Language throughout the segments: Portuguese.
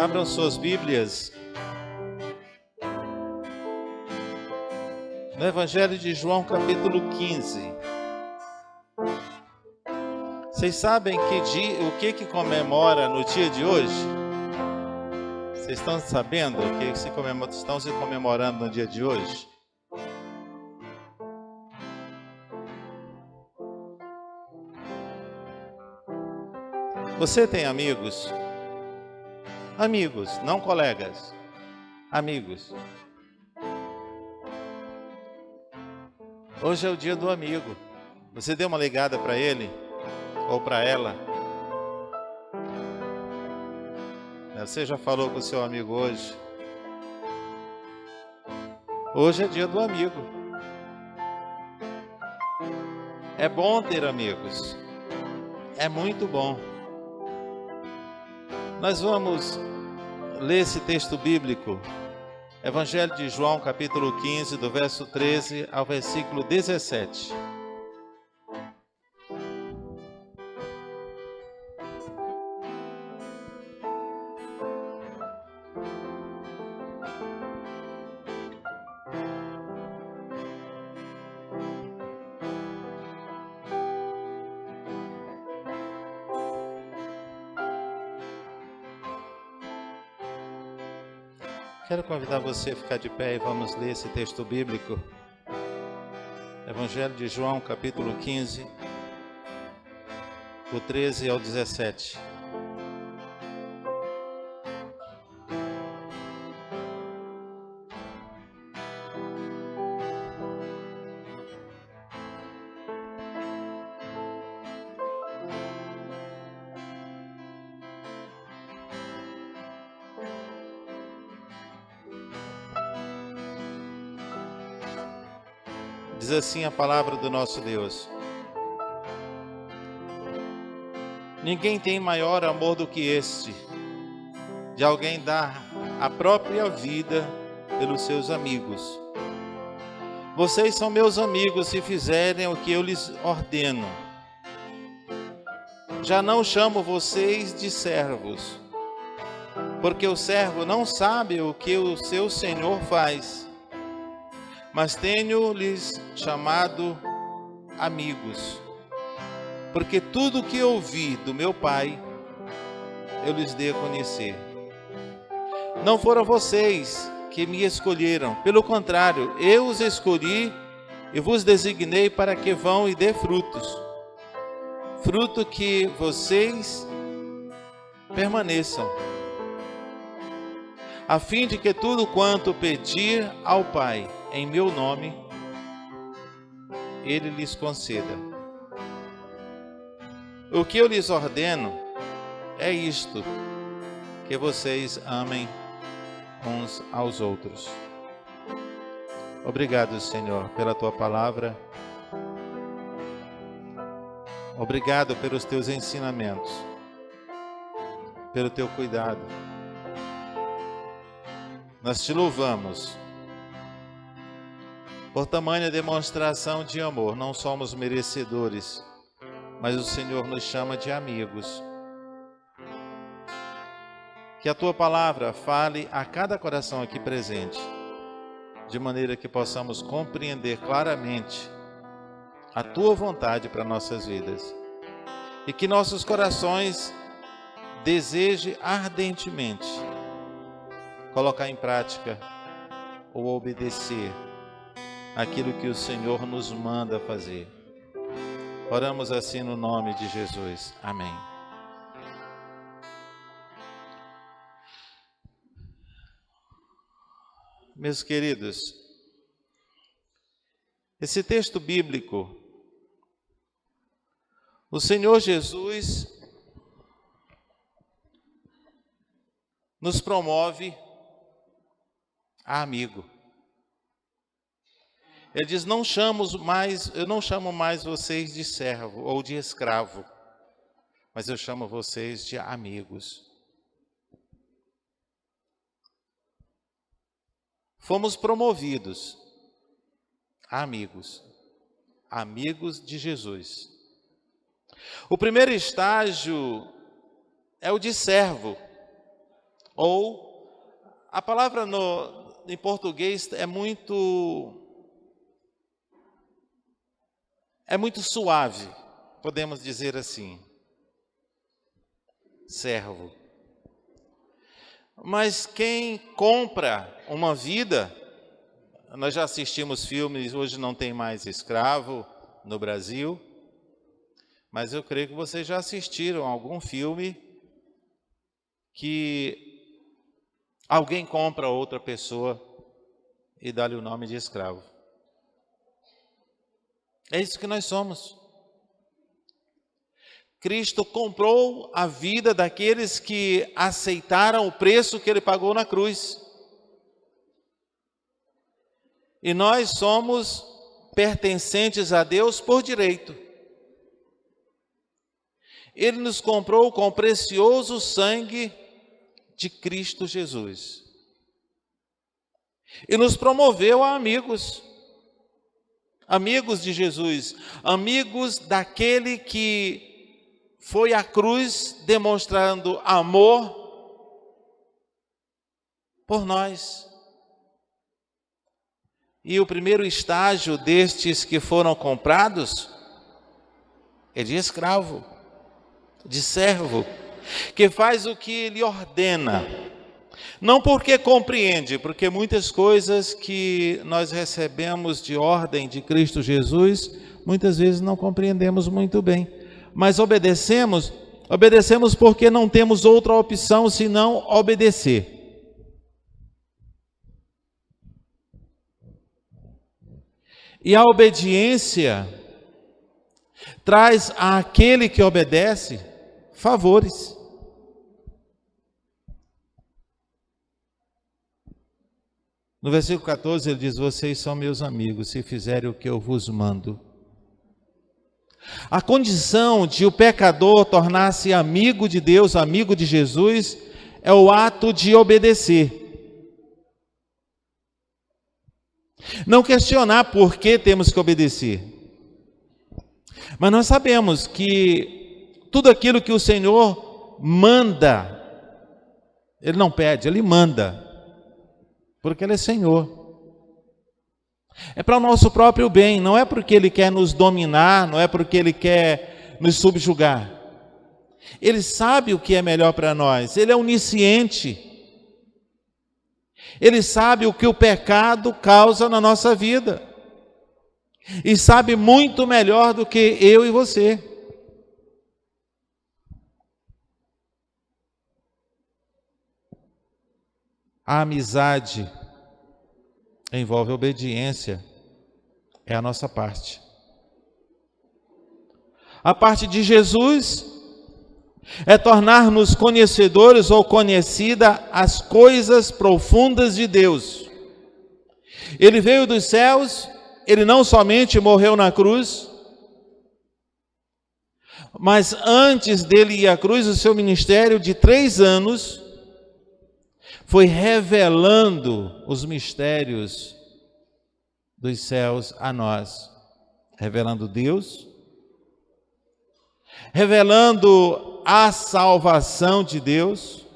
Abram suas Bíblias no Evangelho de João, capítulo 15. Vocês sabem o que comemora no dia de hoje? Vocês estão sabendo o que estão se comemorando no dia de hoje? Você tem amigos? Amigos, não colegas. Amigos. Hoje é o dia do amigo. Você deu uma ligada para ele ou para ela? Você já falou com o seu amigo hoje? Hoje é dia do amigo. É bom ter amigos. É muito bom. Nós vamos ler esse texto bíblico, Evangelho de João, capítulo 15, do verso 13 ao versículo 17. Quero convidar você a ficar de pé e vamos ler esse texto bíblico. Evangelho de João, capítulo 15, do 13 ao 17. Diz assim a palavra do nosso Deus: ninguém tem maior amor do que este, de alguém dar a própria vida pelos seus amigos. Vocês são meus amigos se fizerem o que eu lhes ordeno. Já não chamo vocês de servos, porque o servo não sabe o que o seu senhor faz. Mas tenho-lhes chamado amigos, porque tudo que ouvi do meu Pai, eu lhes dei a conhecer. Não foram vocês que me escolheram, pelo contrário, eu os escolhi e vos designei para que vão e dê frutos. Fruto que vocês permaneçam, a fim de que tudo quanto pedir ao Pai em meu nome, Ele lhes conceda. O que eu lhes ordeno é isto, que vocês amem uns aos outros. Obrigado, Senhor, pela Tua palavra. Obrigado pelos Teus ensinamentos, pelo Teu cuidado. Nós Te louvamos por tamanha demonstração de amor. Não somos merecedores, mas o Senhor nos chama de amigos. Que a Tua palavra fale a cada coração aqui presente, de maneira que possamos compreender claramente a Tua vontade para nossas vidas. E que nossos corações desejem ardentemente colocar em prática ou obedecer aquilo que o Senhor nos manda fazer. Oramos assim no nome de Jesus. Amém. Meus queridos, esse texto bíblico, o Senhor Jesus nos promove a amigo. Ele diz: eu não chamo mais vocês de servo ou de escravo, mas eu chamo vocês de amigos. Fomos promovidos a amigos, amigos de Jesus. O primeiro estágio é o de servo. Ou, a palavra em português é muito suave, podemos dizer assim, servo. Mas quem compra uma vida, nós já assistimos filmes, hoje não tem mais escravo no Brasil, mas eu creio que vocês já assistiram a algum filme que alguém compra outra pessoa e dá-lhe o nome de escravo. É isso que nós somos. Cristo comprou a vida daqueles que aceitaram o preço que Ele pagou na cruz. E nós somos pertencentes a Deus por direito. Ele nos comprou com o precioso sangue de Cristo Jesus. E nos promoveu a amigos. Amigos de Jesus. Amigos daquele que foi à cruz demonstrando amor por nós. E o primeiro estágio destes que foram comprados é de escravo, de servo, que faz o que ele ordena. Não porque compreende, porque muitas coisas que nós recebemos de ordem de Cristo Jesus, muitas vezes não compreendemos muito bem. Mas obedecemos porque não temos outra opção senão obedecer. E a obediência traz àquele que obedece favores. No versículo 14 ele diz: vocês são meus amigos, se fizerem o que eu vos mando. A condição de o pecador tornar-se amigo de Deus, amigo de Jesus, é o ato de obedecer. Não questionar por que temos que obedecer. Mas nós sabemos que tudo aquilo que o Senhor manda, Ele não pede, Ele manda, porque Ele é Senhor. É para o nosso próprio bem, não é porque Ele quer nos dominar, não é porque Ele quer nos subjugar. Ele sabe o que é melhor para nós, Ele é onisciente. Ele sabe o que o pecado causa na nossa vida. E sabe muito melhor do que eu e você. A amizade envolve obediência, é a nossa parte. A parte de Jesus é tornar-nos conhecedores ou conhecida as coisas profundas de Deus. Ele veio dos céus, Ele não somente morreu na cruz, mas antes dele ir à cruz, o seu ministério de 3 anos foi revelando os mistérios dos céus a nós, revelando Deus, revelando a salvação de Deus,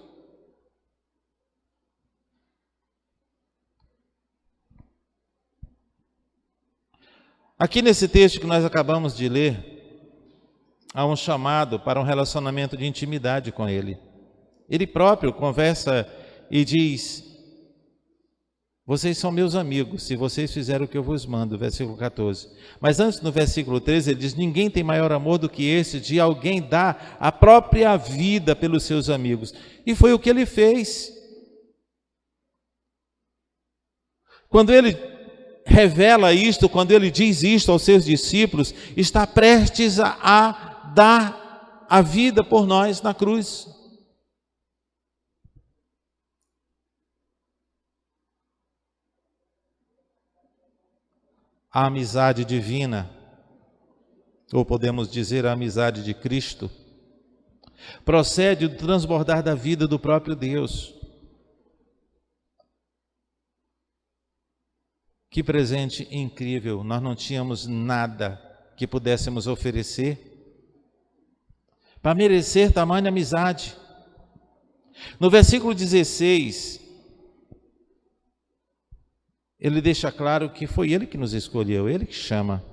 aqui nesse texto que nós acabamos de ler, há um chamado para um relacionamento de intimidade com Ele. Ele próprio conversa e diz: vocês são meus amigos, se vocês fizerem o que eu vos mando, versículo 14. Mas antes, no versículo 13, ele diz: ninguém tem maior amor do que esse, de alguém dar a própria vida pelos seus amigos. E foi o que ele fez. Quando ele revela isto, quando ele diz isto aos seus discípulos, está prestes a dar a vida por nós na cruz. A amizade divina, ou podemos dizer a amizade de Cristo, procede do transbordar da vida do próprio Deus. Que presente incrível, nós não tínhamos nada que pudéssemos oferecer para merecer tamanha amizade. No versículo 16, ele deixa claro que foi ele que nos escolheu, ele que chama.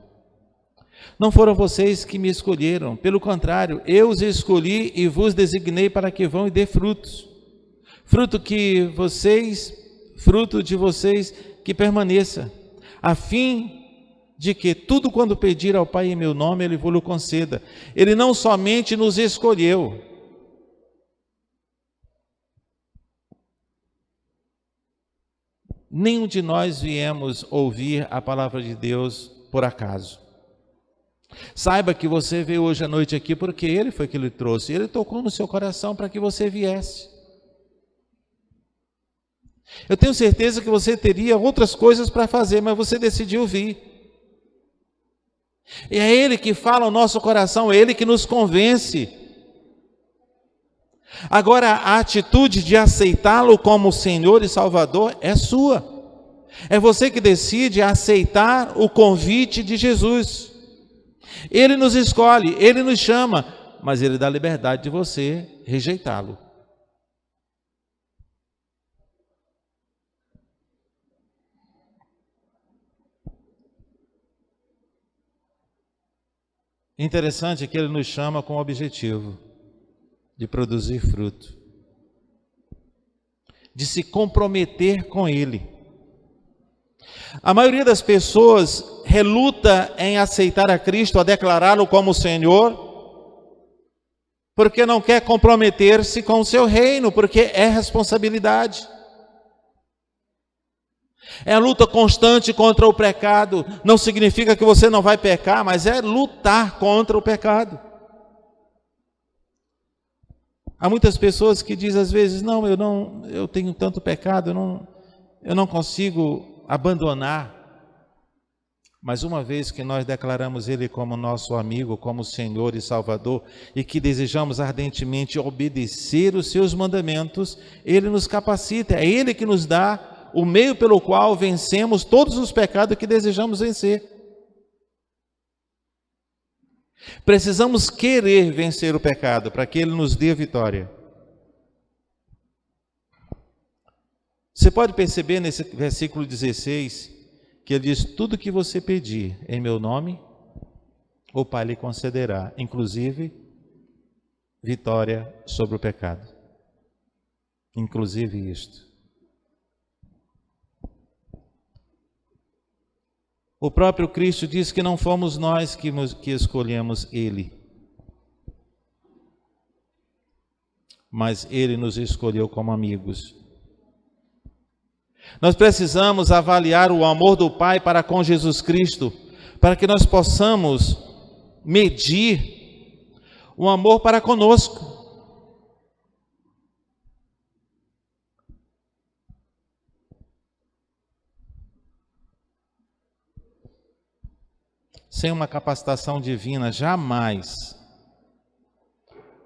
Não foram vocês que me escolheram, pelo contrário, eu os escolhi e vos designei para que vão e dê frutos. Fruto de vocês que permaneça, a fim de que tudo quando pedir ao Pai em meu nome, Ele vos conceda. Ele não somente nos escolheu, nenhum de nós viemos ouvir a palavra de Deus por acaso. Saiba que você veio hoje à noite aqui porque Ele foi que lhe trouxe. Ele tocou no seu coração para que você viesse. Eu tenho certeza que você teria outras coisas para fazer, mas você decidiu vir. E é Ele que fala ao nosso coração, é Ele que nos convence. Agora, a atitude de aceitá-lo como Senhor e Salvador é sua. É você que decide aceitar o convite de Jesus. Ele nos escolhe, Ele nos chama, mas Ele dá liberdade de você rejeitá-lo. Interessante que Ele nos chama com o objetivo de produzir fruto, de se comprometer com Ele. A maioria das pessoas reluta em aceitar a Cristo, a declará-lo como Senhor, porque não quer comprometer-se com o seu reino, porque é responsabilidade. É a luta constante contra o pecado. Não significa que você não vai pecar, mas é lutar contra o pecado. Há muitas pessoas que dizem às vezes, eu tenho tanto pecado, eu não consigo abandonar. Mas uma vez que nós declaramos Ele como nosso amigo, como Senhor e Salvador, e que desejamos ardentemente obedecer os seus mandamentos, Ele nos capacita, é Ele que nos dá o meio pelo qual vencemos todos os pecados que desejamos vencer. Precisamos querer vencer o pecado para que Ele nos dê a vitória. Você pode perceber nesse versículo 16, que ele diz, tudo que você pedir em meu nome, o Pai lhe concederá, inclusive vitória sobre o pecado. Inclusive isto. O próprio Cristo diz que não fomos nós que escolhemos Ele, mas Ele nos escolheu como amigos. Nós precisamos avaliar o amor do Pai para com Jesus Cristo, para que nós possamos medir o amor para conosco. Sem uma capacitação divina, jamais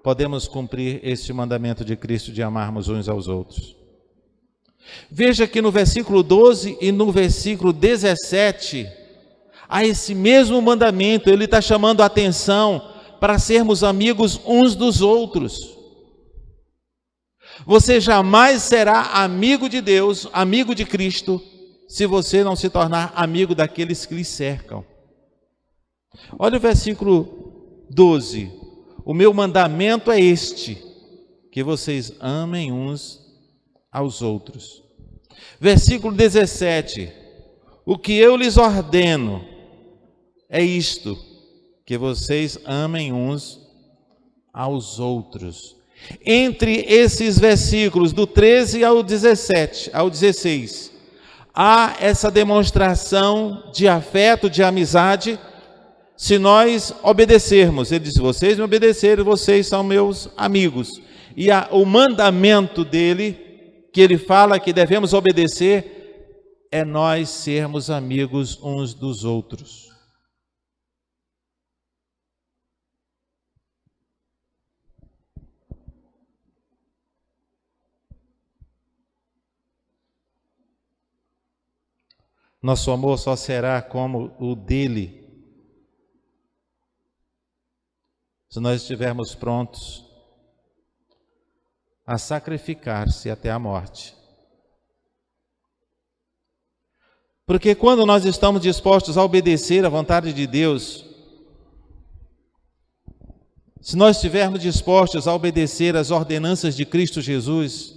podemos cumprir este mandamento de Cristo de amarmos uns aos outros. Veja que no versículo 12 e no versículo 17, há esse mesmo mandamento, ele está chamando a atenção para sermos amigos uns dos outros. Você jamais será amigo de Deus, amigo de Cristo, se você não se tornar amigo daqueles que lhe cercam. Olha o versículo 12. O meu mandamento é este, que vocês amem uns aos outros. Versículo 17. O que eu lhes ordeno é isto, que vocês amem uns aos outros. Entre esses versículos, do 13 ao 17, ao 16, há essa demonstração de afeto, de amizade, se nós obedecermos. Ele diz, vocês me obedeceram, vocês são meus amigos. E o mandamento dele, que ele fala que devemos obedecer, é nós sermos amigos uns dos outros. Nosso amor só será como o dele se nós estivermos prontos a sacrificar-se até a morte. Porque quando nós estamos dispostos a obedecer à vontade de Deus, se nós estivermos dispostos a obedecer às ordenanças de Cristo Jesus,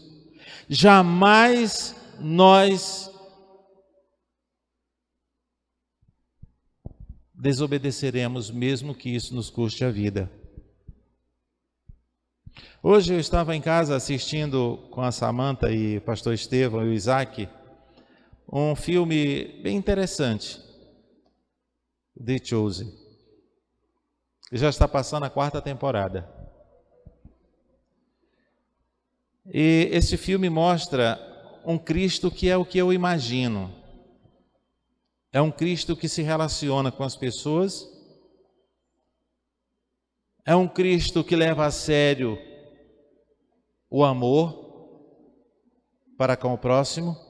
jamais nós desobedeceremos, mesmo que isso nos custe a vida. Hoje eu estava em casa assistindo com a Samantha e o pastor Estevão e o Isaac um filme bem interessante, The Chosen. Já está passando a 4ª temporada. E esse filme mostra um Cristo que é o que eu imagino. É um Cristo que se relaciona com as pessoas. É um Cristo que leva a sério o amor para com o próximo.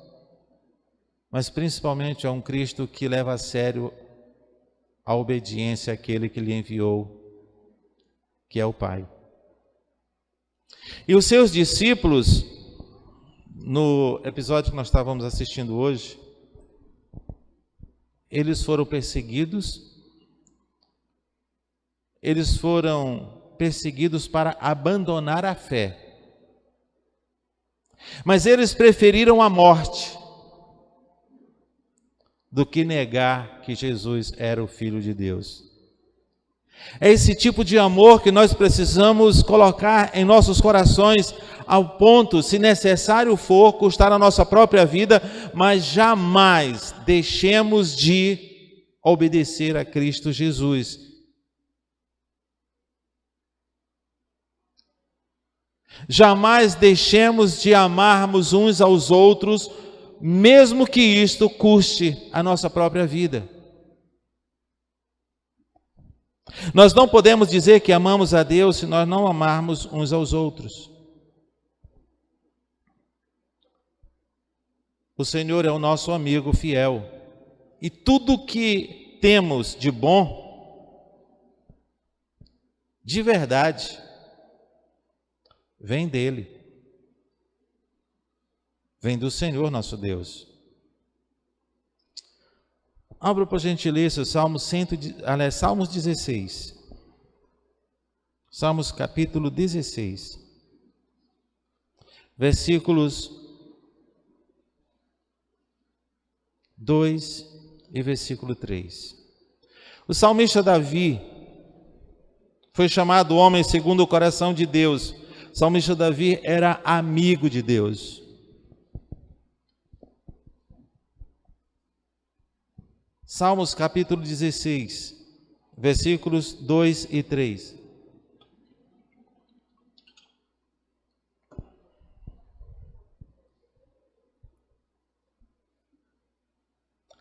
Mas principalmente é um Cristo que leva a sério a obediência àquele que lhe enviou, que é o Pai. E os seus discípulos, no episódio que nós estávamos assistindo hoje, eles foram perseguidos para abandonar a fé. Mas eles preferiram a morte do que negar que Jesus era o Filho de Deus. É esse tipo de amor que nós precisamos colocar em nossos corações, ao ponto, se necessário for, custar a nossa própria vida, mas jamais deixemos de obedecer a Cristo Jesus. Jamais deixemos de amarmos uns aos outros, mesmo que isto custe a nossa própria vida. Nós não podemos dizer que amamos a Deus se nós não amarmos uns aos outros. O Senhor é o nosso amigo fiel. E tudo que temos de bom, de verdade, vem dele. Vem do Senhor nosso Deus. Abra por gentileza Salmos 16. Salmos capítulo 16. Versículos 2 e versículo 3. O salmista Davi foi chamado homem segundo o coração de Deus. O salmista Davi era amigo de Deus. Salmos capítulo 16, versículos 2 e 3.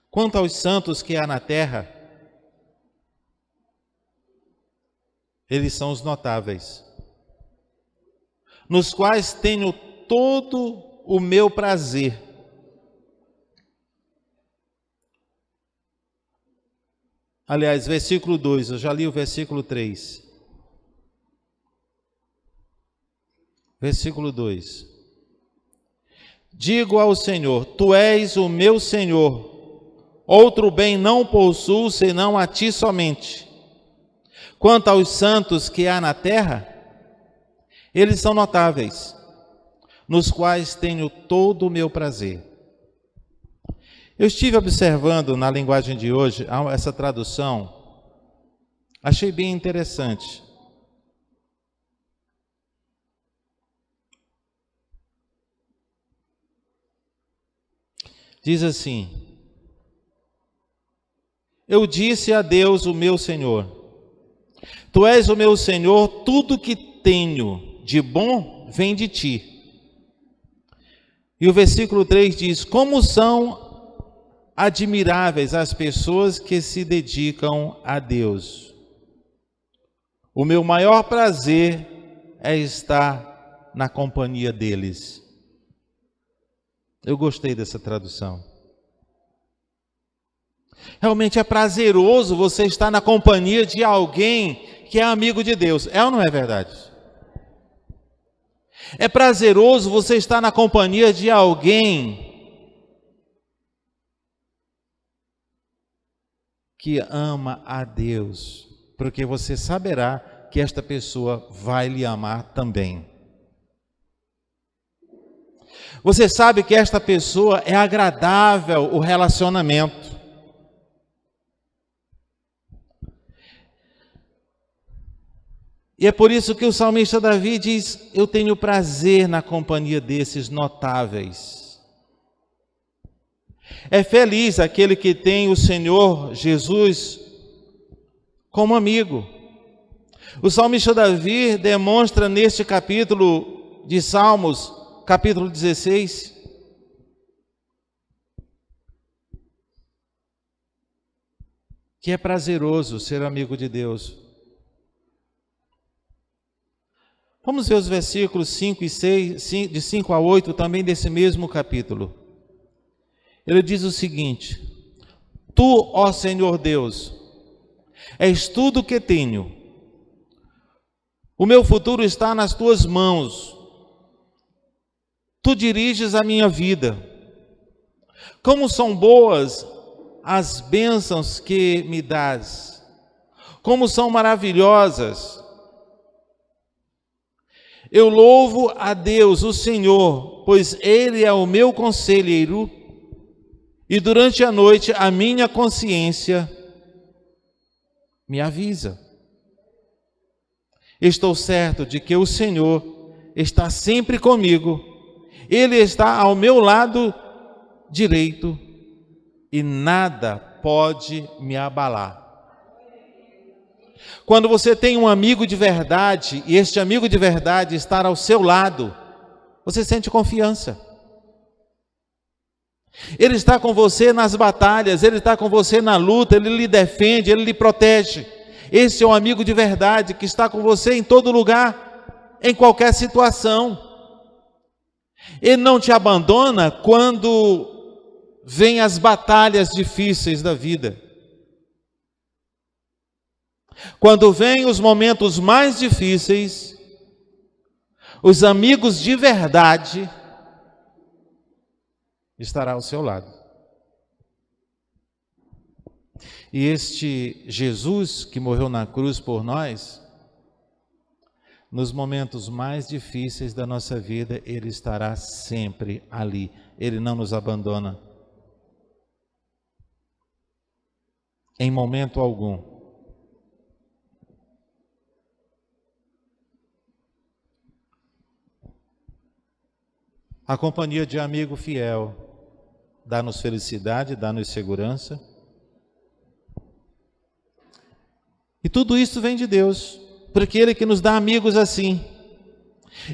Quanto aos santos que há na terra, eles são os notáveis, nos quais tenho todo o meu prazer. Aliás, versículo 2, eu já li o versículo 3. Versículo 2. Digo ao Senhor, Tu és o meu Senhor, outro bem não possuo senão a Ti somente. Quanto aos santos que há na terra, eles são notáveis, nos quais tenho todo o meu prazer. Eu estive observando na linguagem de hoje essa tradução, achei bem interessante. Diz assim: eu disse a Deus, o meu Senhor, Tu és o meu Senhor, tudo que tenho de bom vem de Ti. E o versículo 3 diz: como são admiráveis as pessoas que se dedicam a Deus. O meu maior prazer é estar na companhia deles. Eu gostei dessa tradução. Realmente é prazeroso você estar na companhia de alguém que é amigo de Deus. É ou não é verdade? É prazeroso você estar na companhia de alguém que ama a Deus, porque você saberá que esta pessoa vai lhe amar também. Você sabe que esta pessoa é agradável o relacionamento. E é por isso que o salmista Davi diz: eu tenho prazer na companhia desses notáveis. É feliz aquele que tem o Senhor Jesus como amigo. O salmista Davi demonstra neste capítulo de Salmos, capítulo 16, que é prazeroso ser amigo de Deus. Vamos ver os versículos 5 e 6, de 5 a 8, também desse mesmo capítulo. Ele diz o seguinte: Tu, ó Senhor Deus, és tudo que tenho. O meu futuro está nas tuas mãos. Tu diriges a minha vida. Como são boas as bênçãos que me dás. Como são maravilhosas. Eu louvo a Deus, o Senhor, pois Ele é o meu conselheiro, e durante a noite a minha consciência me avisa. Estou certo de que o Senhor está sempre comigo, Ele está ao meu lado direito, e nada pode me abalar. Quando você tem um amigo de verdade, e este amigo de verdade está ao seu lado, você sente confiança. Ele está com você nas batalhas, ele está com você na luta, ele lhe defende, ele lhe protege. Esse é um amigo de verdade que está com você em todo lugar, em qualquer situação. Ele não te abandona quando vêm as batalhas difíceis da vida. Quando vêm os momentos mais difíceis, os amigos de verdade estarão ao seu lado. E este Jesus que morreu na cruz por nós, nos momentos mais difíceis da nossa vida, Ele estará sempre ali. Ele não nos abandona em momento algum. A companhia de amigo fiel dá-nos felicidade, dá-nos segurança. E tudo isso vem de Deus, porque Ele que nos dá amigos assim.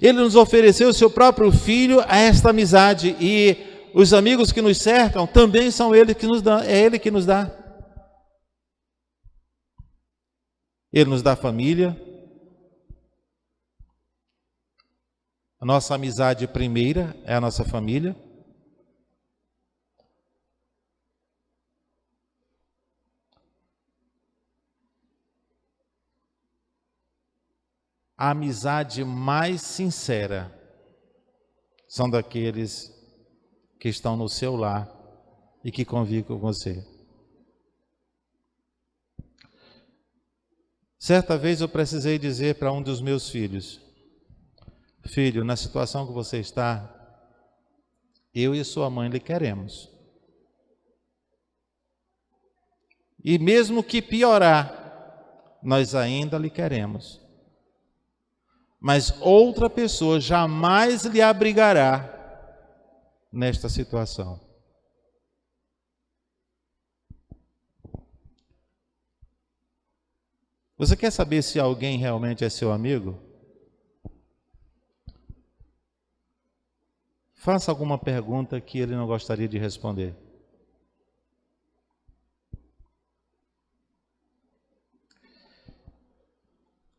Ele nos ofereceu o seu próprio Filho a esta amizade, e os amigos que nos cercam também são Ele que nos dá, é Ele que nos dá. Ele nos dá família. A nossa amizade primeira é a nossa família. A amizade mais sincera são daqueles que estão no seu lar e que convivem com você. Certa vez eu precisei dizer para um dos meus filhos: filho, na situação que você está, eu e sua mãe lhe queremos. E mesmo que piorar, nós ainda lhe queremos. Mas outra pessoa jamais lhe abrigará nesta situação. Você quer saber se alguém realmente é seu amigo? Faça alguma pergunta que ele não gostaria de responder.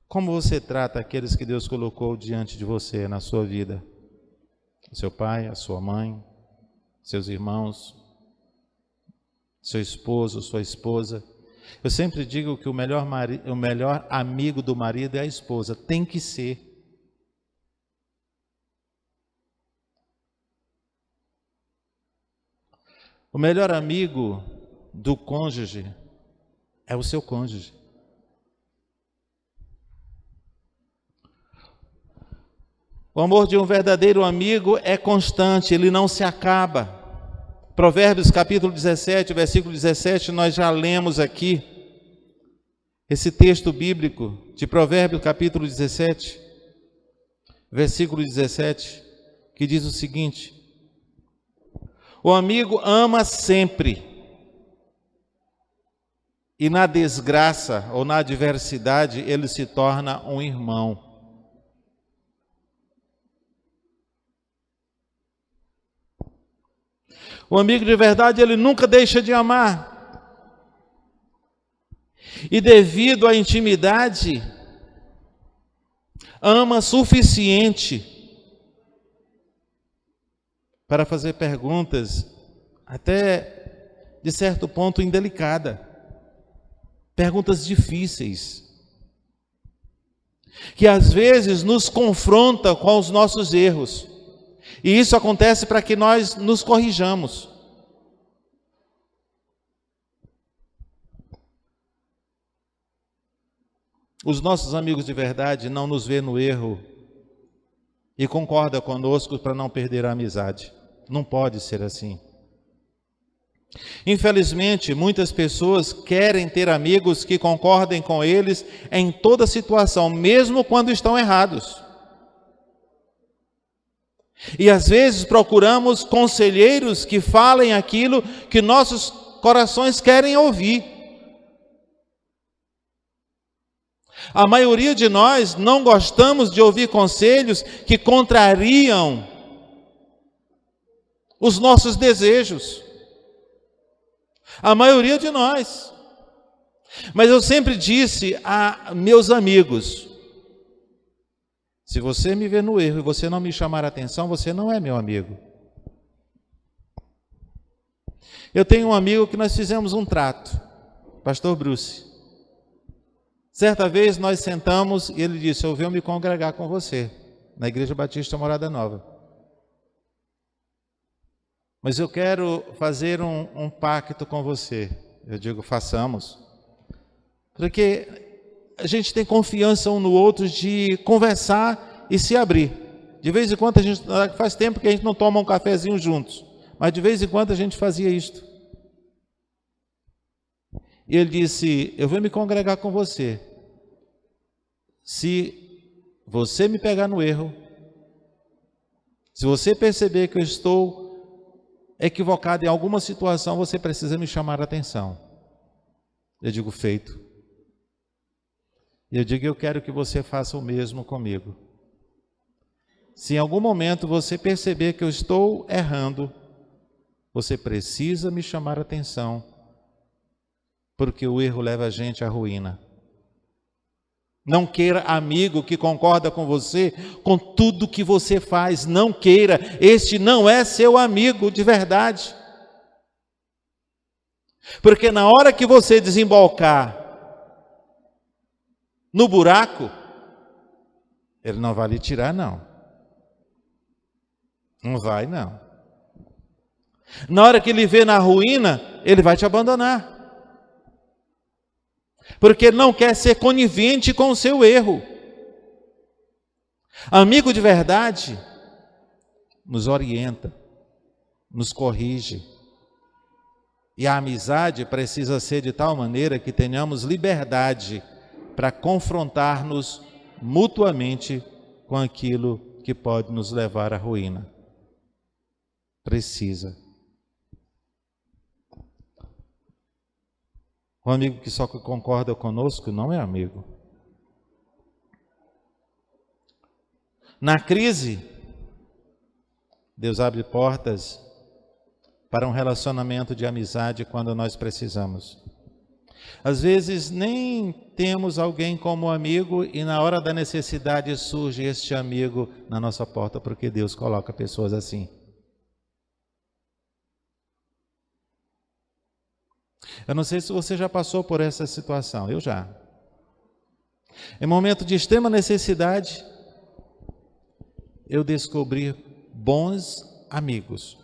Como você trata aqueles que Deus colocou diante de você na sua vida? Seu pai, a sua mãe, seus irmãos, seu esposo, sua esposa. Eu sempre digo que o melhor amigo do marido é a esposa. Tem que ser. O melhor amigo do cônjuge é o seu cônjuge. O amor de um verdadeiro amigo é constante, ele não se acaba. Provérbios capítulo 17, versículo 17, nós já lemos aqui esse texto bíblico de Provérbios capítulo 17, versículo 17, que diz o seguinte: o amigo ama sempre, e na desgraça ou na adversidade ele se torna um irmão. O amigo de verdade, ele nunca deixa de amar. E devido à intimidade, ama suficiente para fazer perguntas, até de certo ponto indelicada, perguntas difíceis, que às vezes nos confrontam com os nossos erros, e isso acontece para que nós nos corrijamos. Os nossos amigos de verdade não nos vê no erro e concordam conosco para não perder a amizade. Não pode ser assim. Infelizmente, muitas pessoas querem ter amigos que concordem com eles em toda situação, mesmo quando estão errados. E às vezes procuramos conselheiros que falem aquilo que nossos corações querem ouvir. A maioria de nós não gostamos de ouvir conselhos que contrariam os nossos desejos. A maioria de nós. Mas eu sempre disse a meus amigos: se você me ver no erro e você não me chamar a atenção, você não é meu amigo. Eu tenho um amigo que nós fizemos um trato, pastor Bruce. Certa vez nós sentamos e ele disse: eu venho me congregar com você na Igreja Batista Morada Nova, mas eu quero fazer um pacto com você. Eu digo: façamos, porque a gente tem confiança um no outro de conversar e se abrir. De vez em quando faz tempo que a gente não toma um cafezinho juntos, mas de vez em quando a gente fazia isto. E ele disse: eu vou me congregar com você. Se você me pegar no erro, se você perceber que eu estou equivocado em alguma situação, você precisa me chamar a atenção. Eu digo: feito. E eu digo: eu quero que você faça o mesmo comigo. Se em algum momento você perceber que eu estou errando, você precisa me chamar a atenção, porque o erro leva a gente à ruína. Não queira amigo que concorda com você com tudo que você faz. Não queira. Este não é seu amigo de verdade. Porque na hora que você desembocar no buraco, ele não vai lhe tirar, não. Não vai, não. Na hora que ele vê na ruína, ele vai te abandonar. Porque ele não quer ser conivente com o seu erro. Amigo de verdade nos orienta, nos corrige. E a amizade precisa ser de tal maneira que tenhamos liberdade para confrontar-nos mutuamente com aquilo que pode nos levar à ruína. Precisa. Um amigo que só concorda conosco não é amigo. Na crise, Deus abre portas para um relacionamento de amizade quando nós precisamos. Às vezes nem temos alguém como amigo e na hora da necessidade surge este amigo na nossa porta, porque Deus coloca pessoas assim. Eu não sei se você já passou por essa situação, eu já. Em momento de extrema necessidade, eu descobri bons amigos.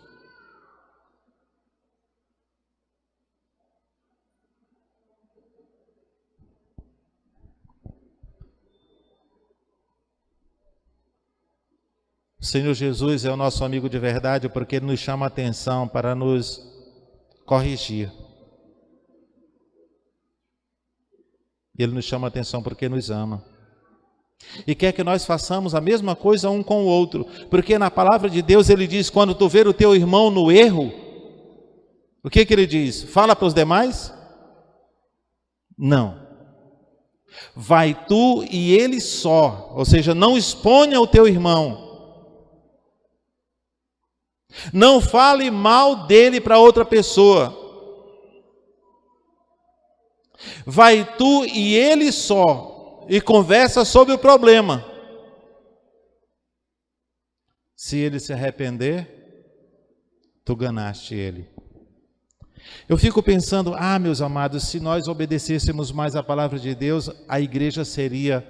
O Senhor Jesus é o nosso amigo de verdade porque Ele nos chama a atenção para nos corrigir. Ele nos chama a atenção porque nos ama. E quer que nós façamos a mesma coisa um com o outro. Porque na palavra de Deus Ele diz, quando tu ver o teu irmão no erro, o que Ele diz? Fala para os demais? Não. Vai tu e ele só. Ou seja, não exponha o teu irmão. Não fale mal dele para outra pessoa. Vai tu e ele só e conversa sobre o problema. Se ele se arrepender, tu ganaste ele. Eu fico pensando, meus amados, se nós obedecêssemos mais a palavra de Deus, a igreja seria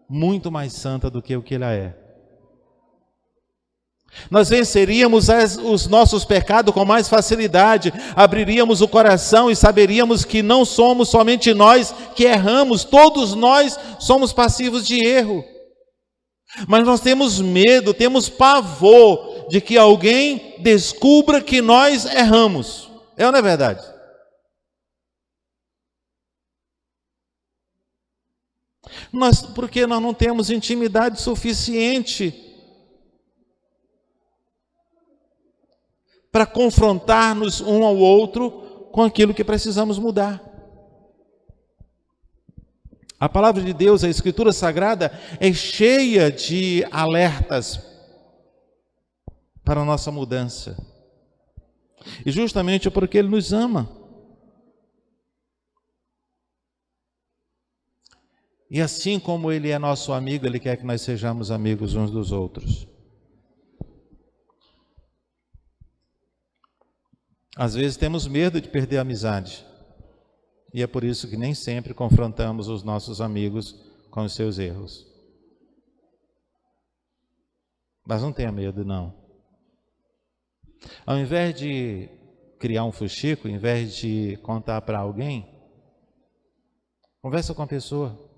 muito mais santa do que o que ela é. Nós venceríamos os nossos pecados com mais facilidade, abriríamos o coração e saberíamos que não somos somente nós que erramos, todos nós somos passivos de erro. Mas nós temos medo, temos pavor de que alguém descubra que nós erramos. É ou não é verdade? Porque nós não temos intimidade suficiente para confrontar-nos um ao outro com aquilo que precisamos mudar. A palavra de Deus, a Escritura Sagrada, é cheia de alertas para a nossa mudança. E justamente porque Ele nos ama. E assim como Ele é nosso amigo, Ele quer que nós sejamos amigos uns dos outros. Às vezes temos medo de perder a amizade. E é por isso que nem sempre confrontamos os nossos amigos com os seus erros. Mas não tenha medo, não. Ao invés de criar um fuxico, ao invés de contar para alguém, conversa com a pessoa.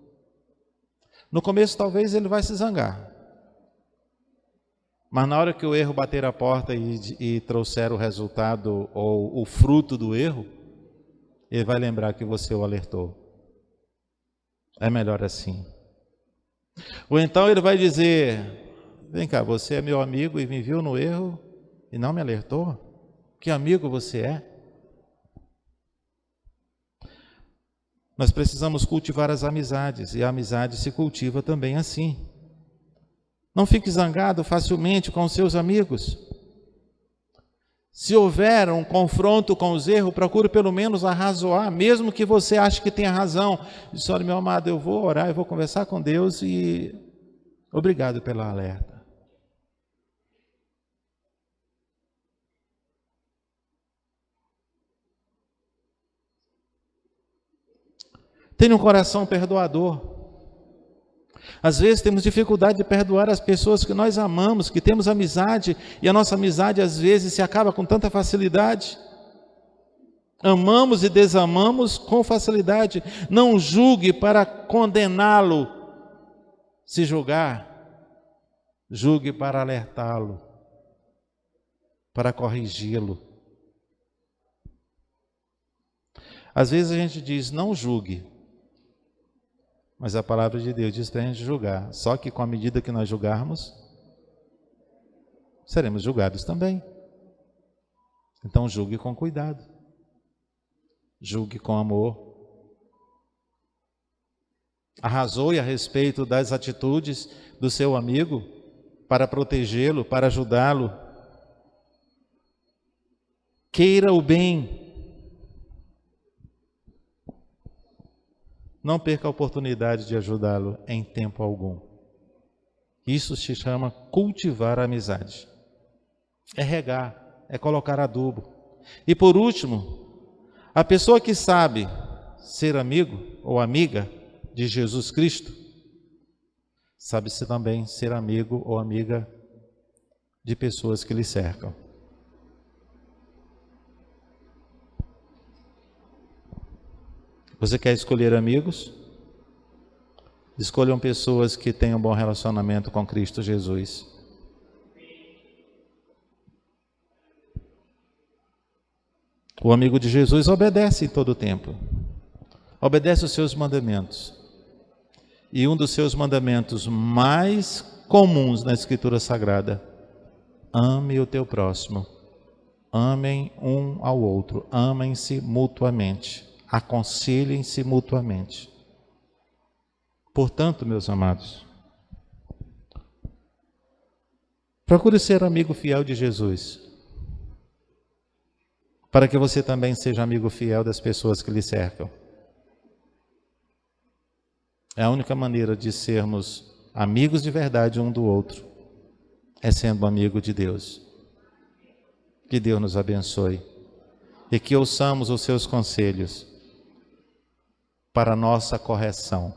No começo talvez ele vai se zangar. Mas na hora que o erro bater a porta e trouxer o resultado ou o fruto do erro, ele vai lembrar que você o alertou. É melhor assim. Ou então ele vai dizer, vem cá, você é meu amigo e me viu no erro e não me alertou? Que amigo você é? Nós precisamos cultivar as amizades, e a amizade se cultiva também assim. Não fique zangado facilmente com os seus amigos. Se houver um confronto com os erros, procure pelo menos arrazoar, mesmo que você ache que tenha razão. Diz, olha, meu amado, eu vou orar, eu vou conversar com Deus e obrigado pela alerta. Tenha um coração perdoador. Às vezes temos dificuldade de perdoar as pessoas que nós amamos, que temos amizade, e a nossa amizade às vezes se acaba com tanta facilidade. Amamos e desamamos com facilidade. Não julgue para condená-lo. Se julgar, julgue para alertá-lo, para corrigi-lo. Às vezes a gente diz, não julgue. Mas a palavra de Deus diz para a gente julgar. Só que com a medida que nós julgarmos, seremos julgados também. Então julgue com cuidado. Julgue com amor. Arrazoe a respeito das atitudes do seu amigo para protegê-lo, para ajudá-lo. Queira o bem. Não perca a oportunidade de ajudá-lo em tempo algum. Isso se chama cultivar a amizade. É regar, é colocar adubo. E por último, a pessoa que sabe ser amigo ou amiga de Jesus Cristo, sabe-se também ser amigo ou amiga de pessoas que lhe cercam. Você quer escolher amigos? Escolham pessoas que tenham um bom relacionamento com Cristo Jesus. O amigo de Jesus obedece em todo o tempo. Obedece os seus mandamentos. E um dos seus mandamentos mais comuns na Escritura Sagrada: ame o teu próximo. Amem um ao outro. Amem-se mutuamente. Aconselhem-se mutuamente. Portanto, meus amados, procure ser amigo fiel de Jesus, para que você também seja amigo fiel das pessoas que lhe cercam. É a única maneira de sermos amigos de verdade um do outro, é sendo amigo de Deus. Que Deus nos abençoe e que ouçamos os seus conselhos para a nossa correção.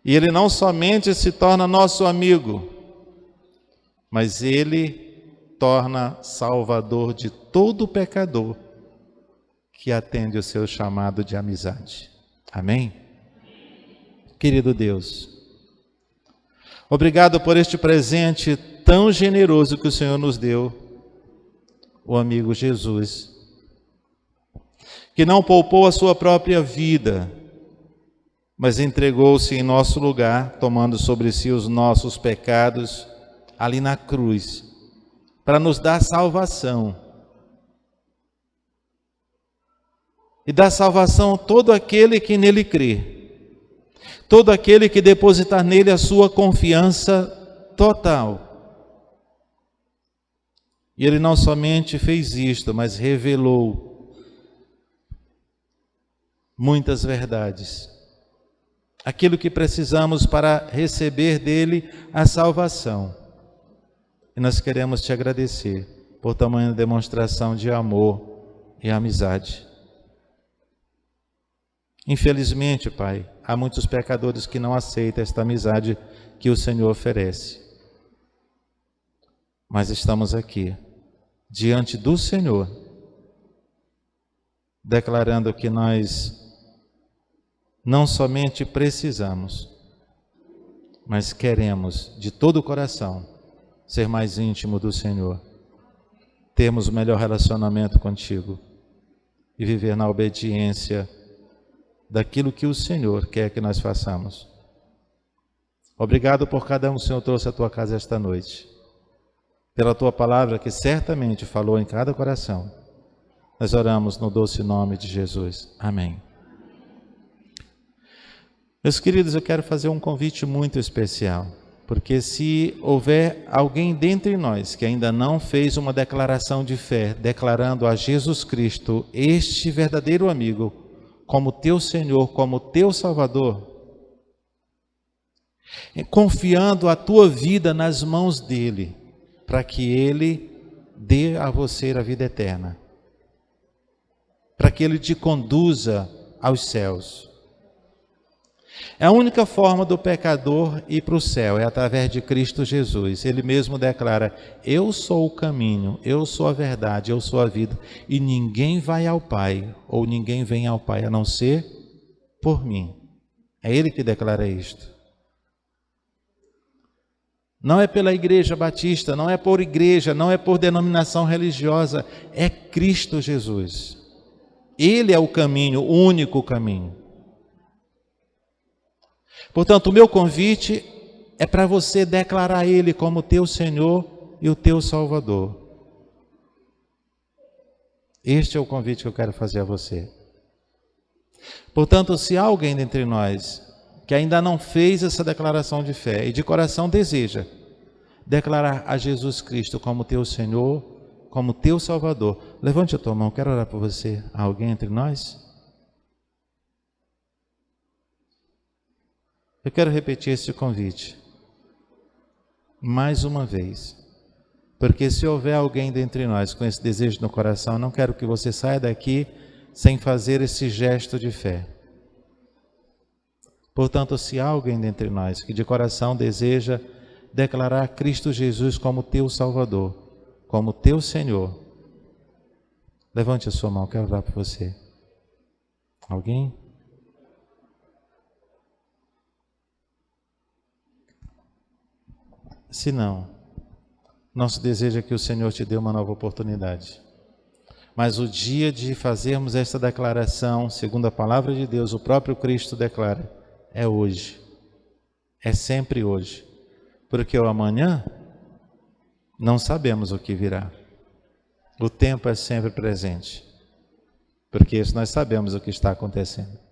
E Ele não somente se torna nosso amigo, mas Ele torna salvador de todo pecador que atende o seu chamado de amizade. Amém? Querido Deus, obrigado por este presente tão generoso que o Senhor nos deu, o amigo Jesus, que não poupou a sua própria vida, mas entregou-se em nosso lugar, tomando sobre si os nossos pecados ali na cruz, para nos dar salvação. E dar salvação a todo aquele que nele crê, todo aquele que depositar nele a sua confiança total. E Ele não somente fez isto, mas revelou muitas verdades, aquilo que precisamos para receber dele a salvação. E nós queremos te agradecer por tamanha demonstração de amor e amizade. Infelizmente, Pai, há muitos pecadores que não aceitam esta amizade que o Senhor oferece. Mas estamos aqui, diante do Senhor, declarando que nós não somente precisamos, mas queremos de todo o coração ser mais íntimo do Senhor, termos o melhor relacionamento contigo e viver na obediência daquilo que o Senhor quer que nós façamos. Obrigado por cada um que o Senhor trouxe à tua casa esta noite, pela tua palavra que certamente falou em cada coração. Nós oramos no doce nome de Jesus. Amém. Meus queridos, eu quero fazer um convite muito especial, porque se houver alguém dentre nós que ainda não fez uma declaração de fé, declarando a Jesus Cristo, este verdadeiro amigo, como teu Senhor, como teu Salvador, confiando a tua vida nas mãos dele, para que ele dê a você a vida eterna, para que ele te conduza aos céus. A única forma do pecador ir para o céu é através de Cristo Jesus. Ele mesmo declara: eu sou o caminho, eu sou a verdade, eu sou a vida, e ninguém vai ao Pai, ou ninguém vem ao Pai, a não ser por mim. É Ele que declara isto. Não é pela igreja batista, não é por igreja, não é por denominação religiosa, é Cristo Jesus. Ele é o caminho, o único caminho. Portanto, o meu convite é para você declarar Ele como teu Senhor e o teu Salvador. Este é o convite que eu quero fazer a você. Portanto, se há alguém dentre nós que ainda não fez essa declaração de fé e de coração deseja declarar a Jesus Cristo como teu Senhor, como teu Salvador, levante a tua mão, quero orar por você. Há alguém entre nós? Eu quero repetir esse convite mais uma vez, porque se houver alguém dentre nós com esse desejo no coração, eu não quero que você saia daqui sem fazer esse gesto de fé. Portanto, se há alguém dentre nós que de coração deseja declarar Cristo Jesus como teu Salvador, como teu Senhor, levante a sua mão, quero orar por você. Alguém? Se não, nosso desejo é que o Senhor te dê uma nova oportunidade. Mas o dia de fazermos esta declaração, segundo a palavra de Deus, o próprio Cristo declara, é hoje. É sempre hoje. Porque o amanhã, não sabemos o que virá. O tempo é sempre presente. Porque isso nós sabemos o que está acontecendo.